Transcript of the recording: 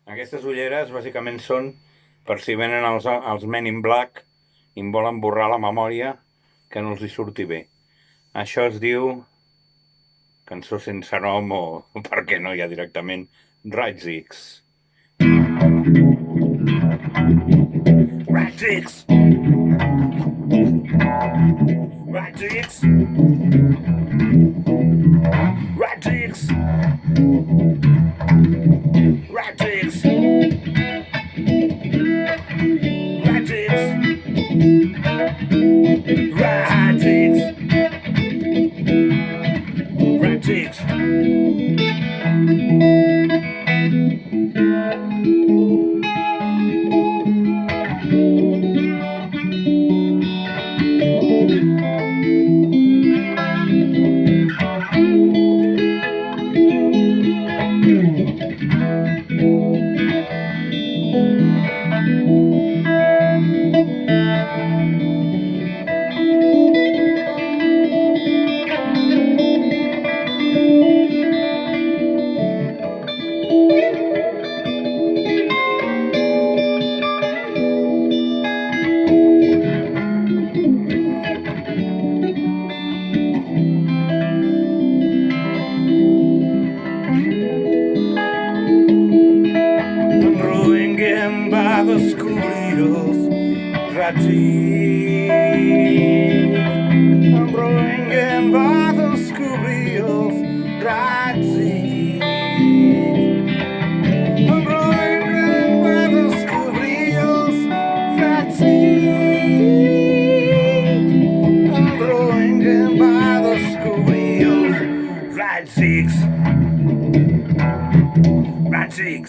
Aquestes ulleres bàsicament són per si venen els Men in Black i em volen borrar la memòria, que no els hi surti bé. Això es diu cançó sense nom o, per què no, ja directament, Raids X. Raids X! Raids X! Raids X! Raids X! Raids X! Raids X! Raids X! By the schoolgirls, Raids X. I'm growing in by the schoolgirls, Raids X. I'm growing in by the schoolgirls, Raids X. I'm growing in by the schoolgirls, Raids X. Raids X.